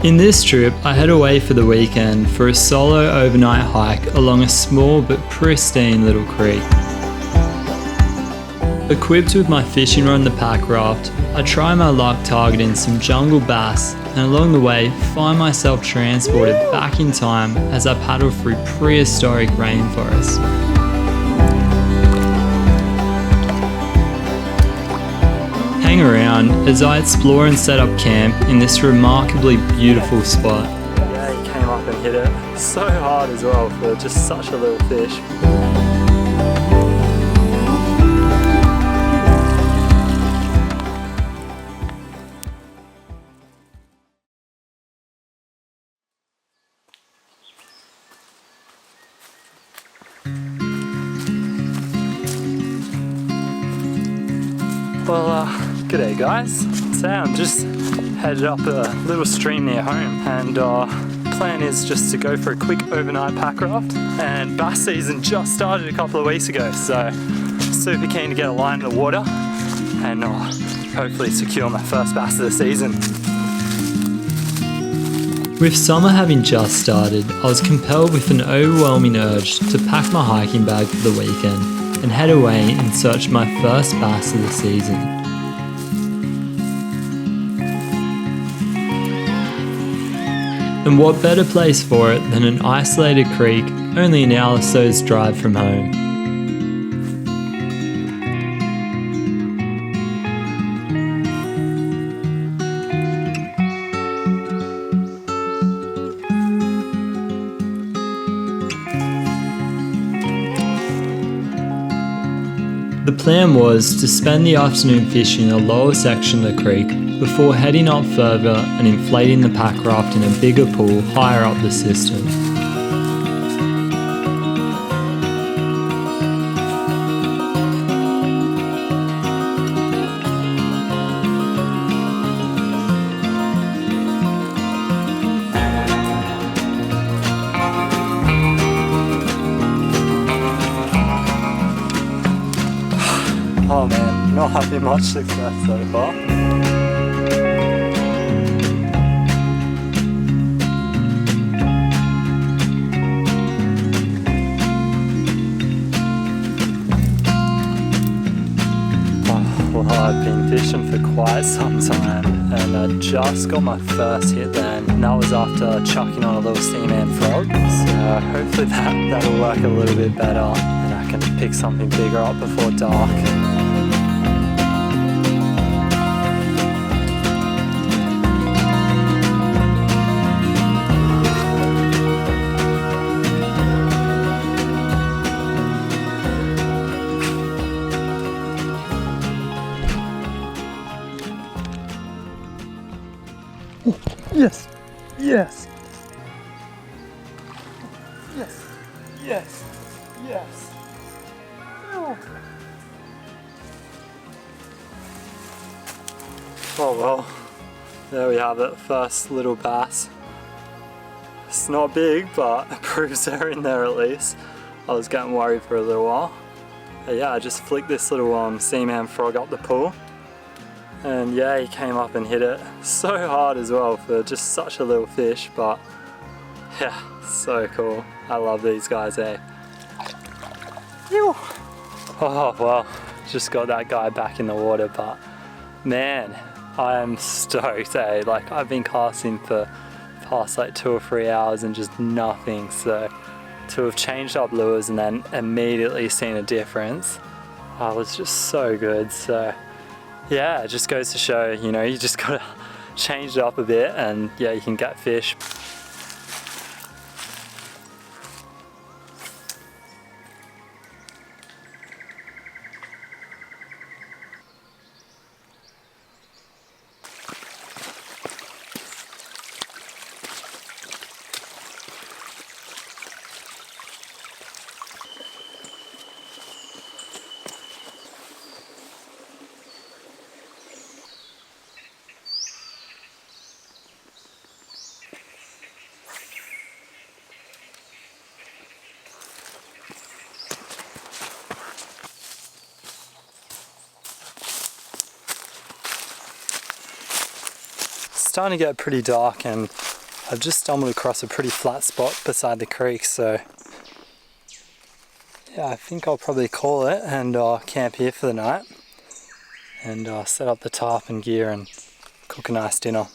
In this trip, I head away for the weekend for a solo overnight hike along a small but pristine little creek. Equipped with my fishing rod and the Packraft, I try my luck targeting some jungle bass, and along the way find myself transported back in time as I paddle through prehistoric rainforests. Hang around as I explore and set up camp in this remarkably beautiful spot. Yeah, he came up and hit it so hard as well for just such a little fish. Well, g'day guys. Today I'm just headed up a little stream near home, and plan is just to go for a quick overnight packraft. And bass season just started a couple of weeks ago, so super keen to get a line in the water and hopefully secure my first bass of the season. With summer having just started, I was compelled with an overwhelming urge to pack my hiking bag for the weekend and head away in search of my first bass of the season. And what better place for it than an isolated creek only an hour or so's drive from home. The plan was to spend the afternoon fishing the lower section of the creek before heading up further and inflating the packraft in a bigger pool higher up the system. Oh man, not having much success so far. Well, I've been fishing for quite some time, and I just got my first hit then, and that was after chucking on a little seaman frog. So hopefully that'll work a little bit better, and I can pick something bigger up before dark. Yes! Yes! Yes! Yes! Yes! Oh. Oh well, there we have it, first little bass. It's not big, but it proves they're in there at least. I was getting worried for a little while. But yeah, I just flicked this little seaman frog up the pool. And yeah, he came up and hit it so hard as well for just such a little fish, but yeah, so cool. I love these guys, eh? Ew. Oh well, just got that guy back in the water, but man, I am stoked, eh? Like, I've been casting for the past like 2 or 3 hours and just nothing, so to have changed up lures and then immediately seen a difference, was just so good. So yeah, it just goes to show, you know, you just gotta change it up a bit and yeah, you can get fish. It's starting to get pretty dark and I've just stumbled across a pretty flat spot beside the creek, so yeah, I think I'll probably call it and camp here for the night and set up the tarp and gear and cook a nice dinner.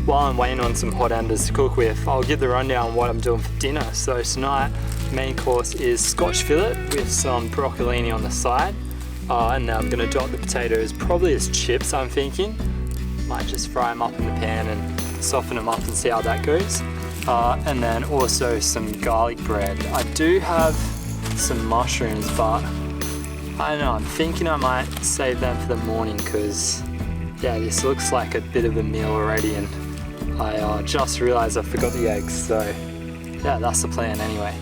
While I'm waiting on some hot embers to cook with, I'll give the rundown on what I'm doing for dinner. So tonight, main course is Scotch fillet with some broccolini on the side. And then I'm gonna dot the potatoes probably as chips, I'm thinking. Might just fry them up in the pan and soften them up and see how that goes. And then also some garlic bread. I do have some mushrooms, but I don't know, I'm thinking I might save them for the morning because yeah, this looks like a bit of a meal already, and I just realized I forgot the eggs, so yeah, that's the plan anyway.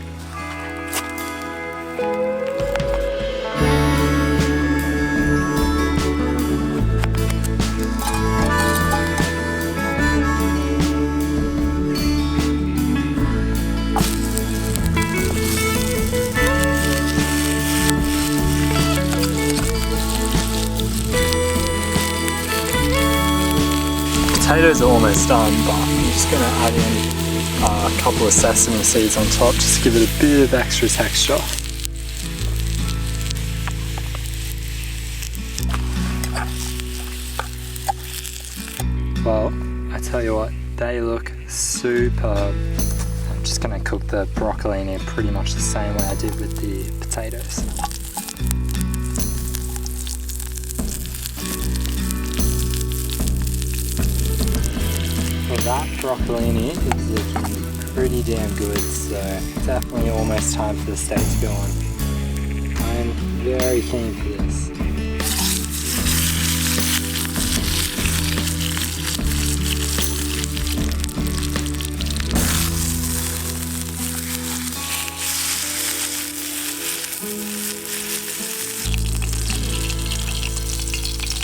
Potatoes are almost done, but I'm just going to add in a couple of sesame seeds on top just to give it a bit of extra texture. Well, I tell you what, they look superb. I'm just going to cook the broccolini pretty much the same way I did with the potatoes. That broccolini is looking pretty damn good, so definitely almost time for the steak to go on. I'm very keen for this.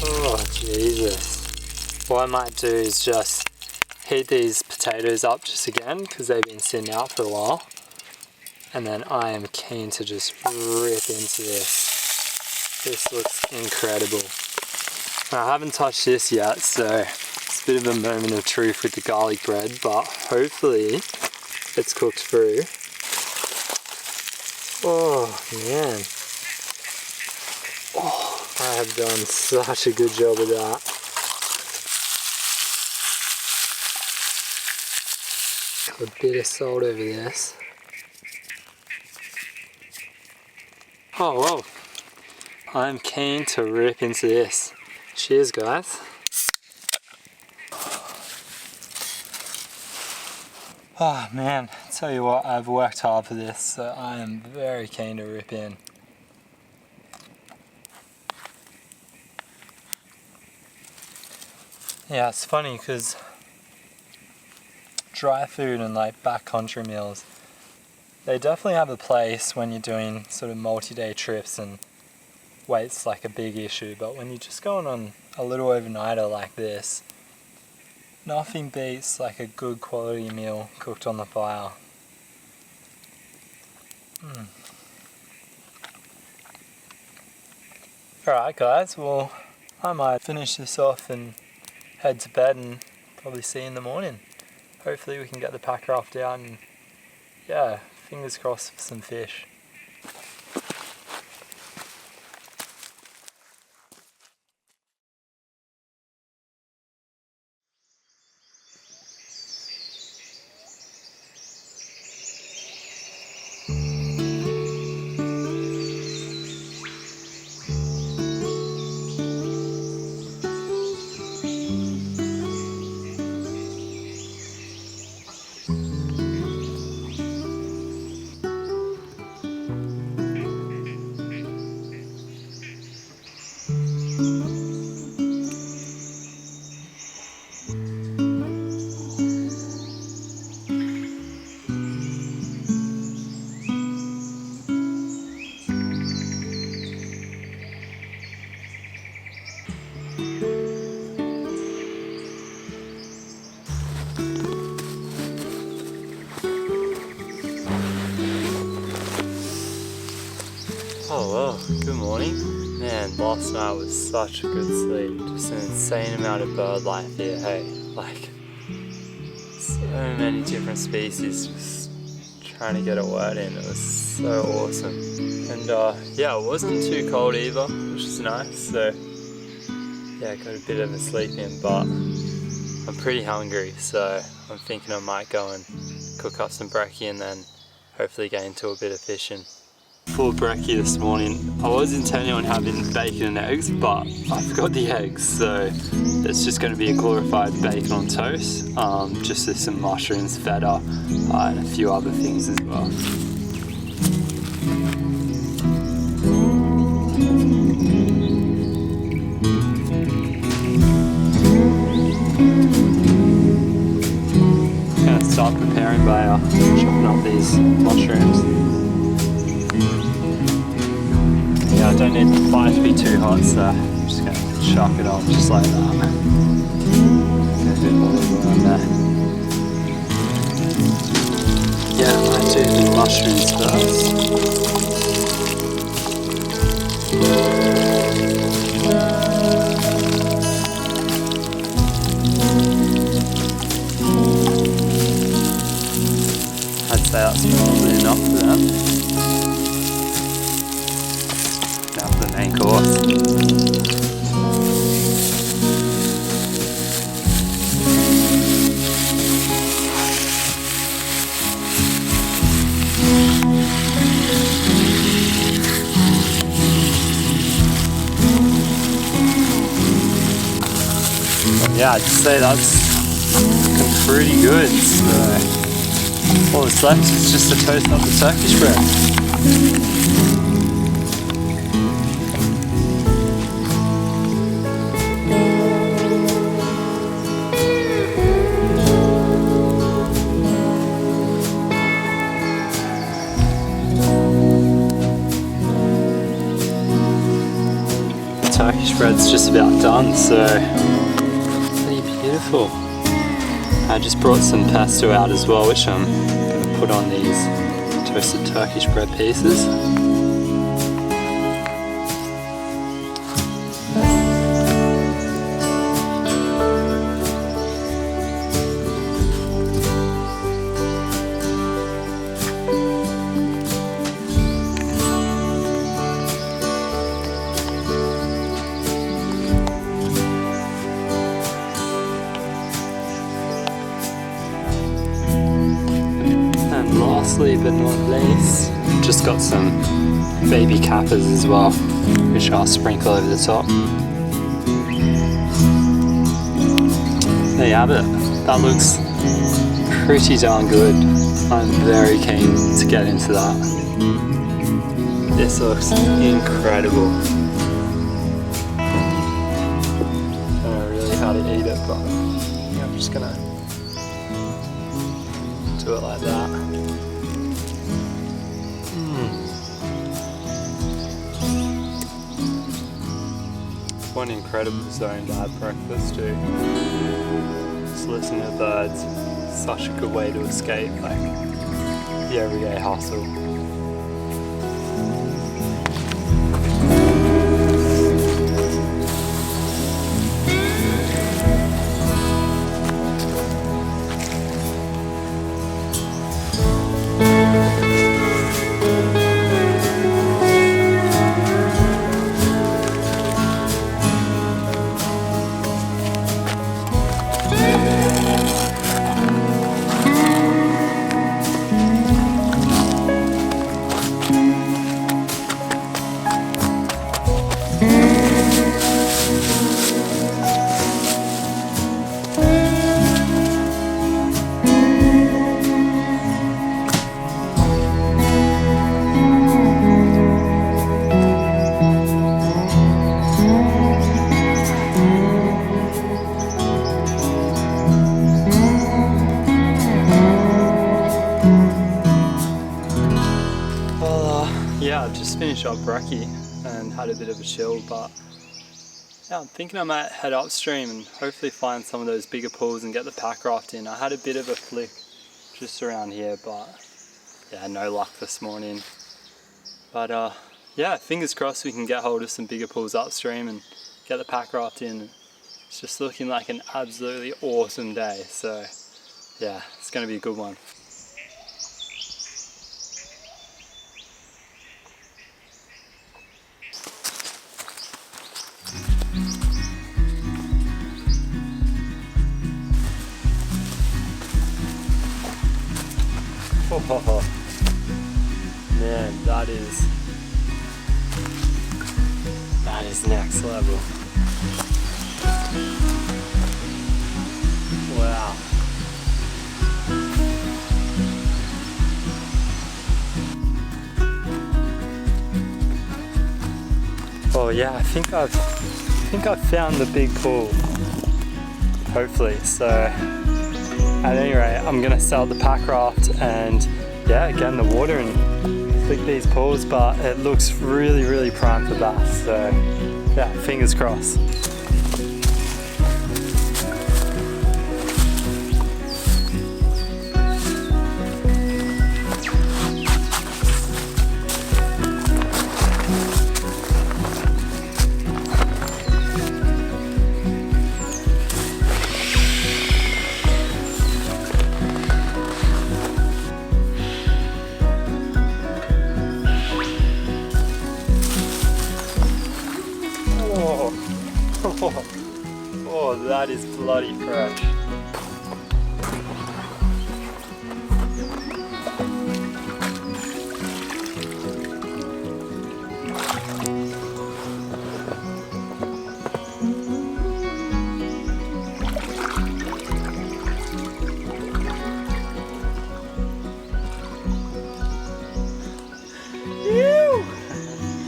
Oh Jesus. What I might do is just heat these potatoes up just again because they've been sitting out for a while, and then I am keen to just rip into this. This looks incredible. I haven't touched this yet, so it's a bit of a moment of truth with the garlic bread, but hopefully it's cooked through. Oh man, oh, I have done such a good job of that. A bit of salt over this. Oh whoa, I'm keen to rip into this. Cheers guys. Oh man, tell you what, I've worked hard for this, so I am very keen to rip in. Yeah, it's funny because dry food and like backcountry meals, they definitely have a place when you're doing sort of multi-day trips and weight's like a big issue, but when you're just going on a little overnighter like this, Nothing beats like a good quality meal cooked on the fire. Alright guys, well I might finish this off and head to bed and probably see you in the morning. Hopefully we can get the packraft out and yeah, fingers crossed for some fish. Oh well, good morning. Man, last night was such a good sleep. Just an insane amount of bird life here, hey. Like, so many different species just trying to get a word in. It was so awesome. And yeah, it wasn't too cold either, which is nice. So yeah, got a bit of a sleep in, but I'm pretty hungry. So I'm thinking I might go and cook up some brekkie and then hopefully get into a bit of fishing. For brekkie this morning, I was intending on having bacon and eggs, but I forgot the eggs, so it's just going to be a glorified bacon on toast, just with some mushrooms, feta, and a few other things as well. I'm going to start preparing by chopping up these mushrooms. Yeah, I don't need the fire to be too hot, so I'm just going to chuck it on just like that. Get a bit more around there. Yeah, I might do the mushrooms first. I'd say that's probably enough for that. Now for the main course. Yeah, I'd say that's looking pretty good. So all that's left is just to toast up the Turkish bread. Turkish bread's just about done, so pretty beautiful. I just brought some pesto out as well, which I'm going to put on these toasted Turkish bread pieces. Lastly but not least, just got some baby cappers as well, which I'll sprinkle over the top. There you have it. That looks pretty darn good. I'm very keen to get into that. This looks incredible. I don't know really how to eat it, but yeah, I'm just gonna do it like that. One incredible zone to have breakfast too. just listen to the birds. Such a good way to escape like the everyday hustle. Yeah, I've just finished up brekkie and had a bit of a chill, but yeah, I'm thinking I might head upstream and hopefully find some of those bigger pools and get the packraft in. I had a bit of a flick just around here, but yeah, no luck this morning. But yeah, fingers crossed we can get hold of some bigger pools upstream and get the packraft in. It's just looking like an absolutely awesome day, so yeah, it's going to be a good one. Oh, man, that is next level. Wow. Oh yeah, I think I've found the big pool. Hopefully, so at any rate, I'm gonna sell the packraft and yeah, get in the water and flick these pools, but it looks really prime for bass, so yeah, fingers crossed. Oh, that is bloody fresh.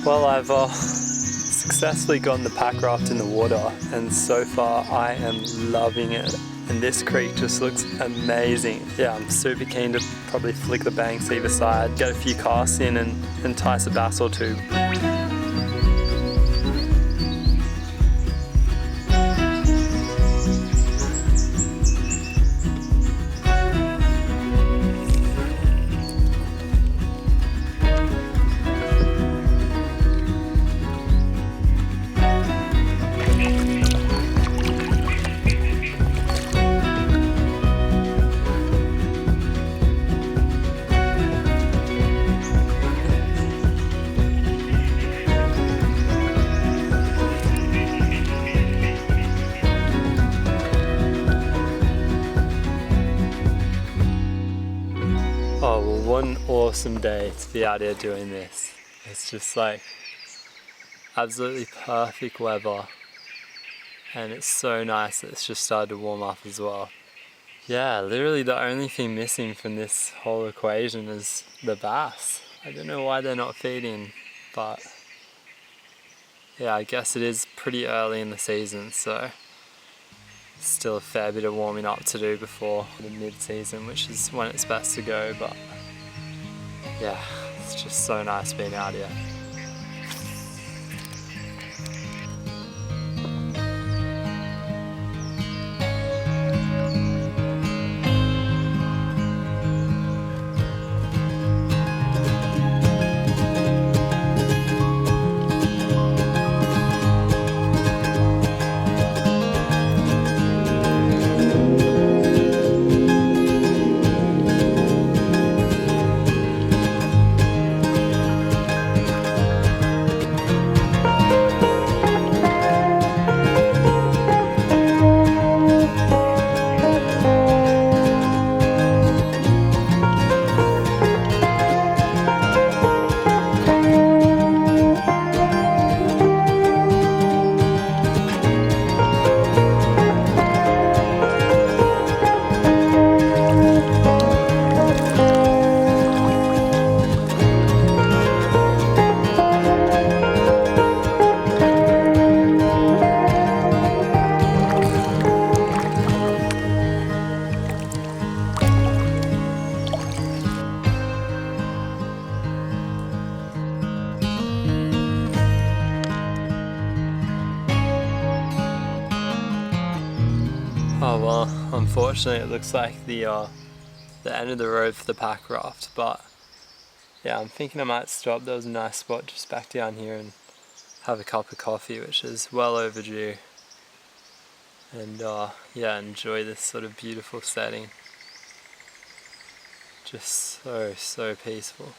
Well, I've successfully gotten the packraft in the water, and so far I am loving it, and this creek just looks amazing. Yeah, I'm super keen to probably flick the banks either side, get a few casts in and entice a bass or two. Oh, well, what an awesome day to be out here doing this. It's just like absolutely perfect weather, and it's so nice that it's just started to warm up as well. Yeah, literally the only thing missing from this whole equation is the bass. I don't know why they're not feeding, but yeah, I guess it is pretty early in the season, so still a fair bit of warming up to do before the mid-season, which is when it's best to go, but yeah, it's just so nice being out here. Unfortunately, it looks like the end of the road for the Packraft, but yeah, I'm thinking I might stop. There was a nice spot just back down here and have a cup of coffee, which is well overdue, and yeah, enjoy this sort of beautiful setting. Just so peaceful.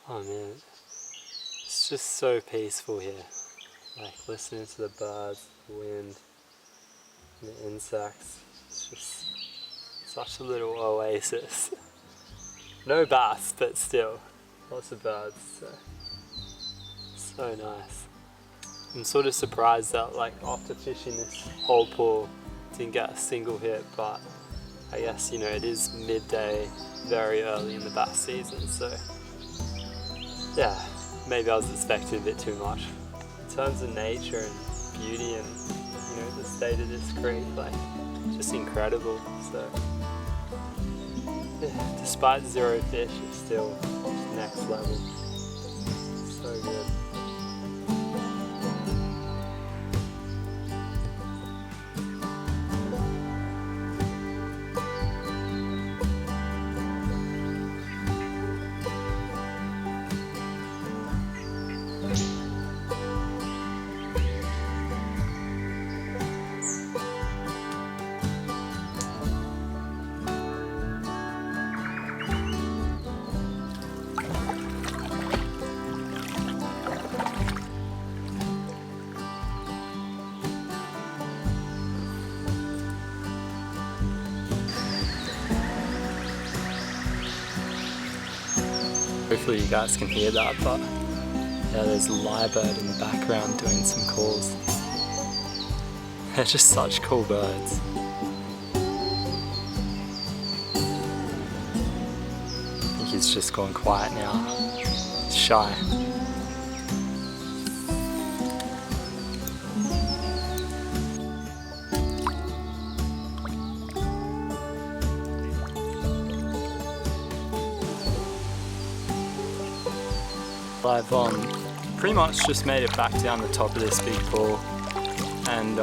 Oh man, it's just so peaceful here. Like listening to the birds, the wind, and the insects. It's just such a little oasis. No bass, but still, lots of birds. So nice. I'm sort of surprised that like after fishing this whole pool, didn't get a single hit, but I guess, you know, it is midday, very early in the bass season, so yeah, maybe I was expecting a bit too much. In terms of nature and beauty and, you know, the state of this creek, like, just incredible. So yeah, despite 0 fish, it's still just next level. So good. Hopefully you guys can hear that, but yeah, there's a lyrebird in the background doing some calls. They're just such cool birds. I think he's just gone quiet now. He's shy. I've pretty much just made it back down the top of this big pool, and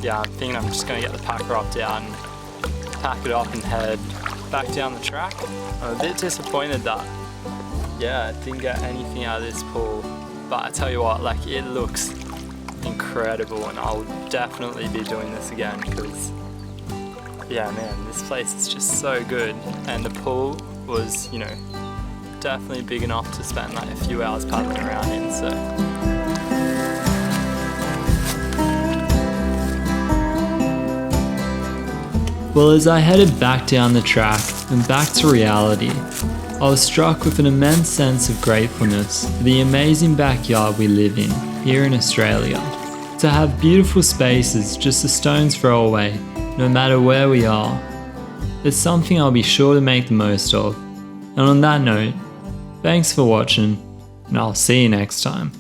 yeah, I'm thinking I'm just going to get the packraft out and pack it up and head back down the track. I'm a bit disappointed that, yeah, I didn't get anything out of this pool, but I tell you what, like, it looks incredible, and I'll definitely be doing this again because, yeah, man, this place is just so good, and the pool was, you know, definitely big enough to spend like a few hours paddling around in, so. Well, as I headed back down the track and back to reality, I was struck with an immense sense of gratefulness for the amazing backyard we live in here in Australia. To have beautiful spaces just a stone's throw away, no matter where we are. It's something I'll be sure to make the most of. And on that note, thanks for watching, and I'll see you next time.